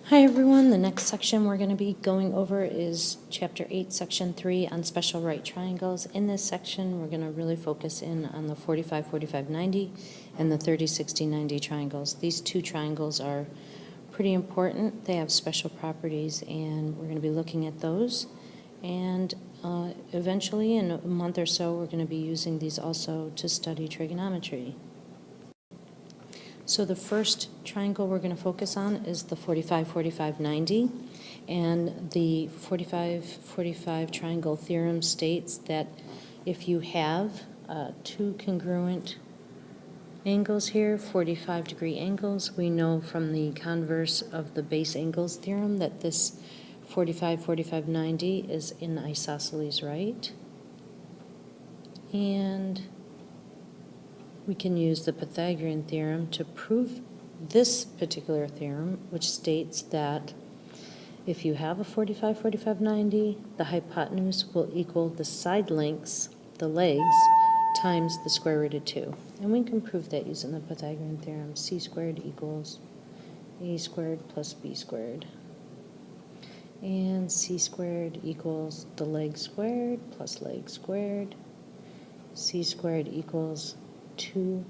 Hi everyone, the next section we're going to be going over is Chapter 8, Section 3 on special right triangles. In this section, we're going to really focus in on the 45, 45, 90 and the 30, 60, 90 triangles. These two triangles are pretty important. They have special properties and we're going to be looking at those. And eventually, in a month or so, we're going to be using these also to study trigonometry. So the first triangle we're going to focus on is the 45, 45, 90. And the 45, 45 triangle theorem states that if you have two congruent angles here, 45-degree angles, we know from the converse of the base angles theorem that this 45, 45, 90 is in isosceles right. And we can use the Pythagorean theorem to prove this particular theorem, which states that if you have a 45, 45, 90, the hypotenuse will equal the side lengths, the legs, times the square root of 2. And we can prove that using the Pythagorean theorem. C squared equals a squared plus b squared. And c squared equals the leg squared plus leg squared. C squared equals 2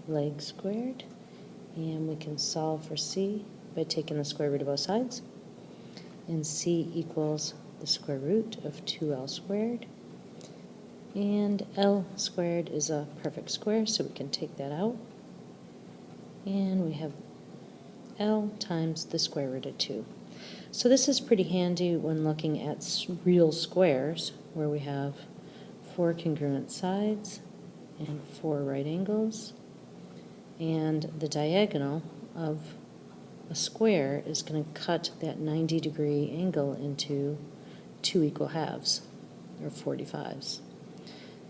legs squared, and we can solve for c by taking the square root of both sides, and c equals the square root of 2l squared, and l squared is a perfect square, so we can take that out, and we have l times the square root of 2. So this is pretty handy when looking at real squares where we have 4 congruent sides and 4 right angles, and the diagonal of a square is going to cut that 90-degree angle into 2 equal halves, or 45s.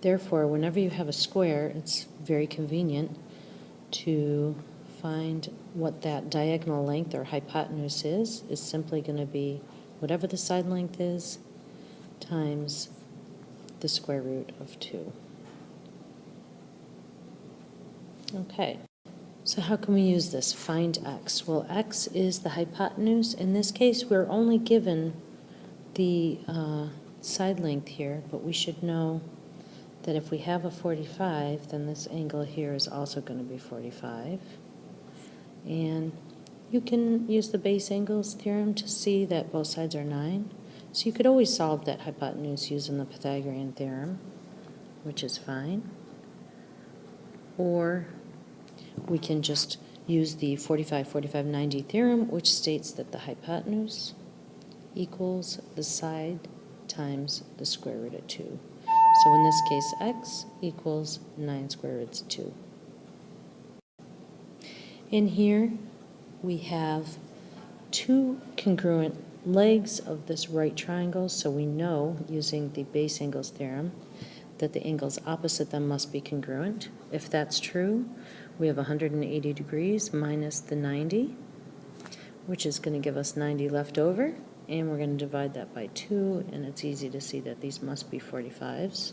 Therefore, whenever you have a square, it's very convenient to find what that diagonal length or hypotenuse is simply going to be whatever the side length is times the square root of 2. Okay, so how can we use this? Find x. Well, x is the hypotenuse. In this case, we're only given the side length here, but we should know that if we have a 45, then this angle here is also going to be 45. And you can use the base angles theorem to see that both sides are 9. So you could always solve that hypotenuse using the Pythagorean theorem, which is fine. Or we can just use the 45, 45, 90 theorem, which states that the hypotenuse equals the side times the square root of 2. So in this case, x equals 9 square roots of 2. In here, we have 2 congruent legs of this right triangle, so we know, using the base angles theorem, that the angles opposite them must be congruent. If that's true, we have 180 degrees minus the 90, which is going to give us 90 left over, and we're going to divide that by 2, and it's easy to see that these must be 45s.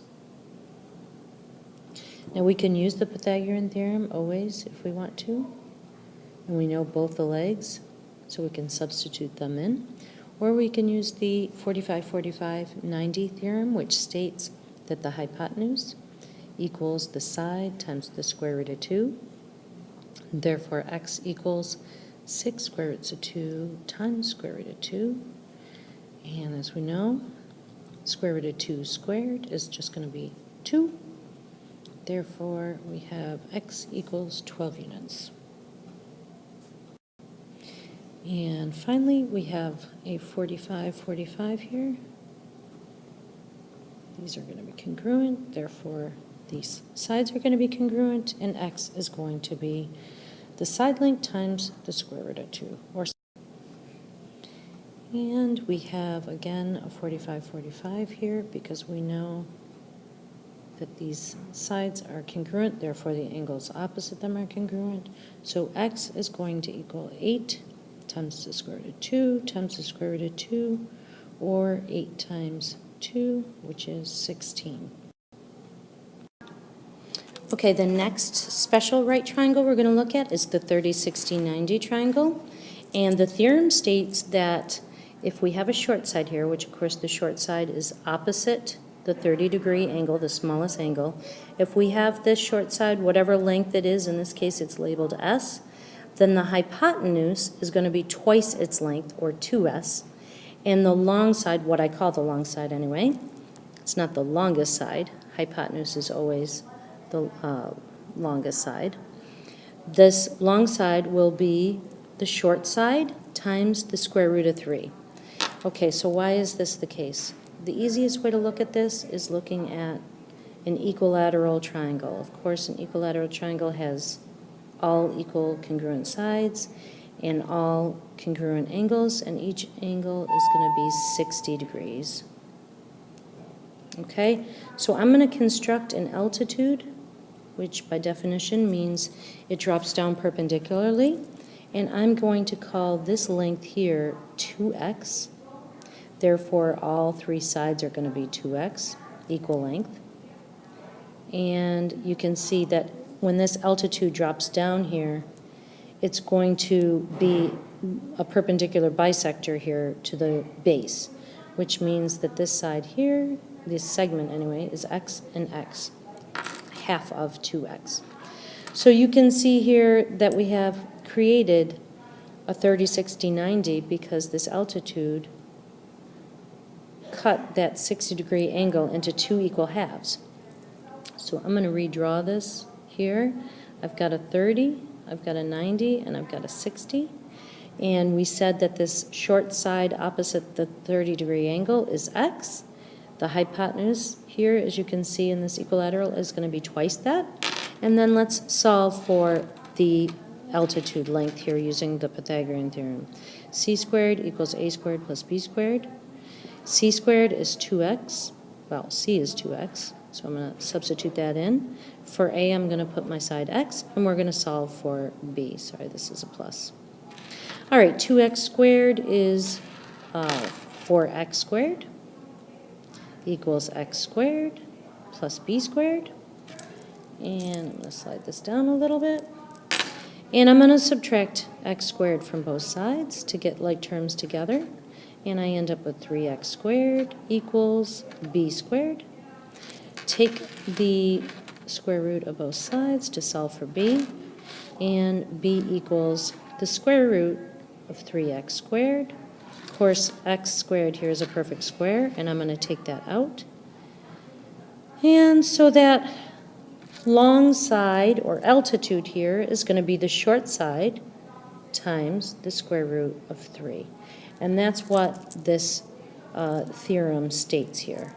Now we can use the Pythagorean theorem always if we want to, and we know both the legs, so we can substitute them in. Or we can use the 45, 45, 90 theorem, which states that the hypotenuse equals the side times the square root of 2. Therefore, x equals 6 square roots of 2 times square root of 2. And as we know, square root of 2 squared is just going to be 2. Therefore, we have x equals 12 units. And finally, we have a 45, 45 here. These are going to be congruent, therefore these sides are going to be congruent, and x is going to be the side length times the square root of 2. And we have, again, a 45, 45 here because we know that these sides are congruent, therefore the angles opposite them are congruent. So x is going to equal 8 times the square root of 2 times the square root of 2, or 8 times 2, which is 16. Okay, the next special right triangle we're going to look at is the 30, 60, 90 triangle. And the theorem states that if we have a short side here, which of course the short side is opposite the 30-degree angle, the smallest angle, if we have this short side, whatever length it is, in this case it's labeled S, then the hypotenuse is going to be twice its length, or 2S, and the long side, what I call the long side anyway, it's not the longest side, hypotenuse is always the longest side. This long side will be the short side times the square root of 3. Okay, so why is this the case? The easiest way to look at this is looking at an equilateral triangle. Of course, an equilateral triangle has all equal congruent sides and all congruent angles, and each angle is going to be 60 degrees. Okay, so I'm going to construct an altitude, which by definition means it drops down perpendicularly, and I'm going to call this length here 2x. Therefore, all three sides are going to be 2x, equal length. And you can see that when this altitude drops down here, it's going to be a perpendicular bisector here to the base, which means that this side here, this segment anyway, is x and x, half of 2x. So you can see here that we have created a 30, 60, 90 because this altitude cut that 60-degree angle into two equal halves. So I'm going to redraw this here. I've got a 30, I've got a 90, and I've got a 60. And we said that this short side opposite the 30-degree angle is x. The hypotenuse here, as you can see in this equilateral, is going to be twice that. And then let's solve for the altitude length here using the Pythagorean theorem. C squared equals a squared plus b squared. C squared is 2x. Well, c is 2x, so I'm going to substitute that in. For a, I'm going to put my side x, and we're going to solve for b. Sorry, this is a plus. All right, 2x squared is 4x squared equals x squared plus b squared. And I'm going to slide this down a little bit. And I'm going to subtract x squared from both sides to get like terms together. And I end up with 3x squared equals b squared. Take the square root of both sides to solve for b. And b equals the square root of 3x squared. Of course, x squared here is a perfect square, and I'm going to take that out. And so that long side, or altitude here, is going to be the short side times the square root of 3. And that's what this theorem states here.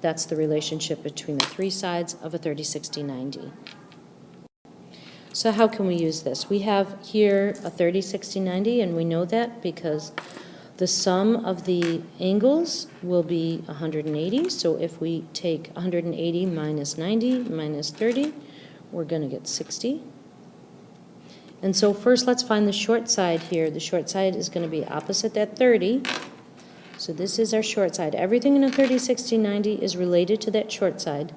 That's the relationship between the three sides of a 30, 60, 90. So how can we use this? We have here a 30, 60, 90, and we know that because the sum of the angles will be 180. So if we take 180 minus 90 minus 30, we're going to get 60. And so first let's find the short side here. The short side is going to be opposite that 30. So this is our short side. Everything in a 30, 60, 90 is related to that short side.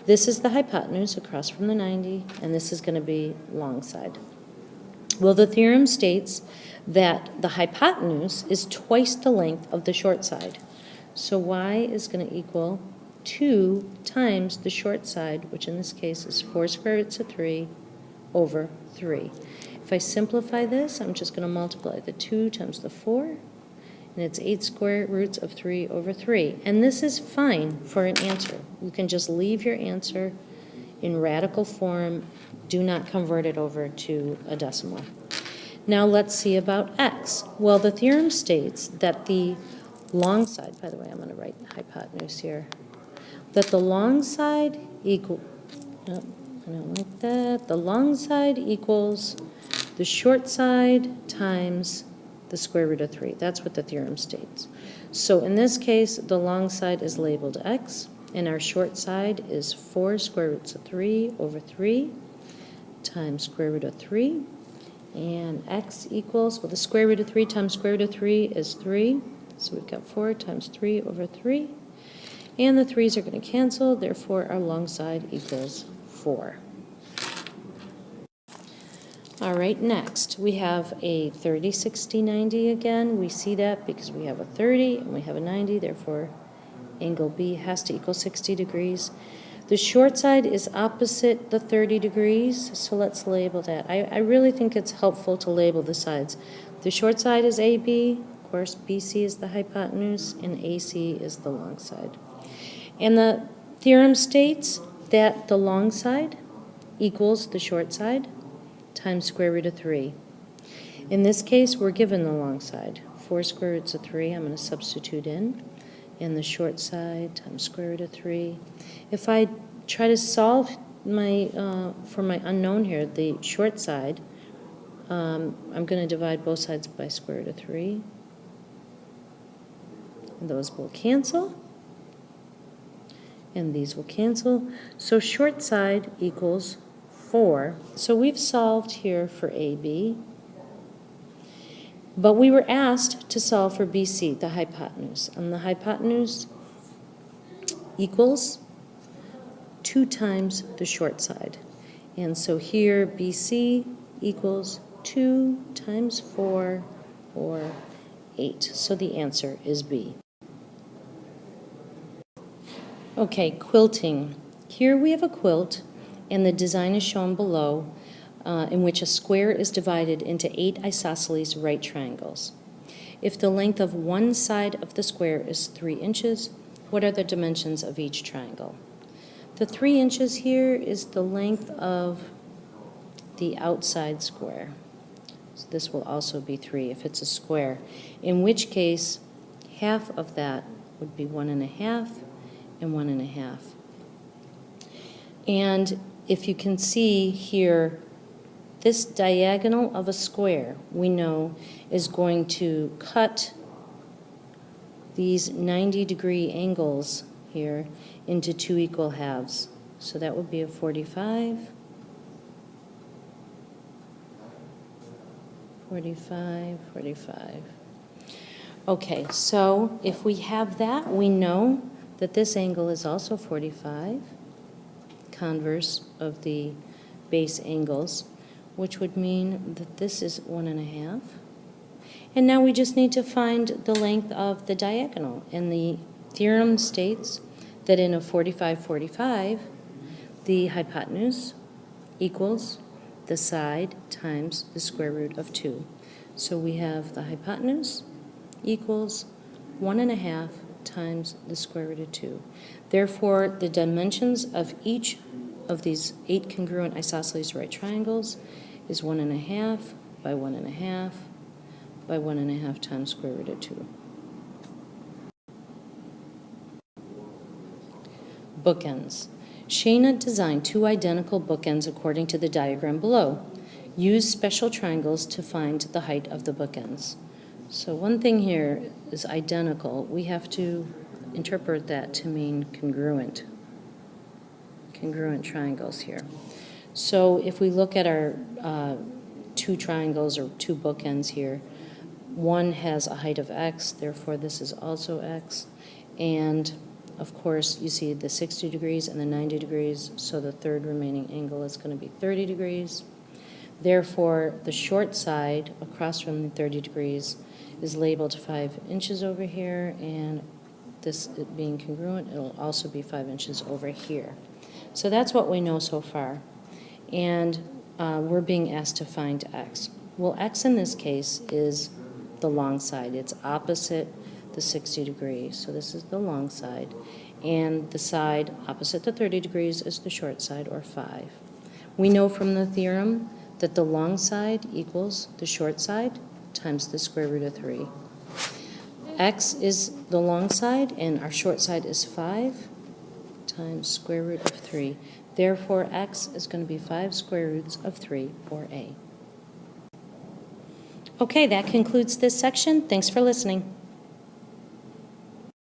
This is the hypotenuse across from the 90, and this is going to be long side. Well, the theorem states that the hypotenuse is twice the length of the short side. So y is going to equal 2 times the short side, which in this case is 4 square roots of 3 over 3. If I simplify this, I'm just going to multiply the 2 times the 4, and it's 8 square roots of 3 over 3. And this is fine for an answer. You can just leave your answer in radical form. Do not convert it over to a decimal. Now let's see about x. Well, the theorem states that the long side, by the way, I'm going to write hypotenuse here, that the long side equal, no, I don't like that. The long side equals the short side times the square root of 3. That's what the theorem states. So in this case, the long side is labeled x, and our short side is 4 square roots of 3 over 3 times square root of 3. And x equals, well, the square root of 3 times square root of 3 is 3. So we've got 4 times 3 over 3. And the 3's are going to cancel, therefore our long side equals 4. All right, next, we have a 30, 60, 90 again. We see that because we have a 30 and we have a 90, therefore angle B has to equal 60 degrees. The short side is opposite the 30 degrees, so let's label that. I really think it's helpful to label the sides. The short side is AB, of course BC is the hypotenuse, and AC is the long side. And the theorem states that the long side equals the short side times square root of 3. In this case, we're given the long side. 4 square roots of 3, I'm going to substitute in. And the short side times square root of 3. If I try to solve for my unknown here, the short side, I'm going to divide both sides by square root of 3. And those will cancel. And these will cancel. So short side equals 4. So we've solved here for AB. But we were asked to solve for BC, the hypotenuse. And the hypotenuse equals 2 times the short side. And so here BC equals 2 times 4, or 8. So the answer is B. Okay, quilting. Here we have a quilt, and the design is shown below, in which a square is divided into 8 isosceles right triangles. If the length of one side of the square is 3 inches, what are the dimensions of each triangle? The 3 inches here is the length of the outside square. So this will also be 3 if it's a square, in which case half of that would be 1.5 and 1.5. And if you can see here, this diagonal of a square, we know, is going to cut these 90-degree angles here into 2 equal halves. So that would be a 45, 45, 45. Okay, so if we have that, we know that this angle is also 45, converse of the base angles, which would mean that this is 1.5. And now we just need to find the length of the diagonal. And the theorem states that in a 45-45, the hypotenuse equals the side times the square root of 2. So we have the hypotenuse equals 1.5 times the square root of 2. Therefore, the dimensions of each of these 8 congruent isosceles right triangles is 1.5 by 1.5 by 1.5 times square root of 2. Bookends. Shayna designed 2 identical bookends according to the diagram below. Use special triangles to find the height of the bookends. So one thing here is identical. We have to interpret that to mean congruent triangles here. So if we look at our 2 triangles or 2 bookends here, one has a height of x, therefore this is also x, and of course you see the 60 degrees and the 90 degrees, so the third remaining angle is going to be 30 degrees. Therefore, the short side across from the 30 degrees is labeled 5 inches over here, and this being congruent, it'll also be 5 inches over here. So that's what we know so far. And we're being asked to find x. Well, x in this case is the long side. It's opposite the 60 degrees. So this is the long side. And the side opposite the 30 degrees is the short side, or 5. We know from the theorem that the long side equals the short side times the square root of 3. X is the long side, and our short side is 5 times square root of 3. Therefore, x is going to be 5 square roots of 3, or A. Okay, that concludes this section. Thanks for listening.